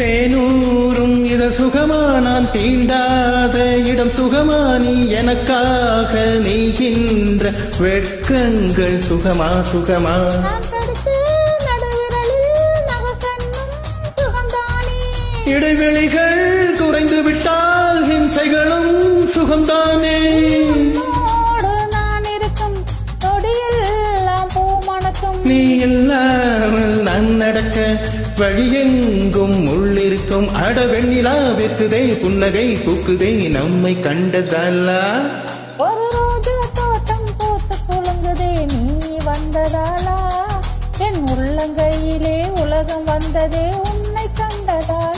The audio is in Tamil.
தேனூரும் இத சுகமா நான் தீண்டாத இடம் சுகமா நீ எனக்காக நெய்கின்ற வெட்கங்கள் சுகமா சுகமா இடைவெளிகள் குறைந்து விட்டால் ஹிம்சைகளும் சுகம்தானே நீ இல்லாமல் நான் நடக்க வழியெங்கும் உள்ளிருக்கும் அட வெண்ணிலா வெற்றுதே புன்னகை பூக்குதே நம்மை கண்டதல்லா ஒரு ரோஜா தோட்டம் போட்டு குலுங்குதே நீ வந்ததாலா என் உள்ளங்கையிலே உலகம் வந்ததே உன்னை கண்டதால்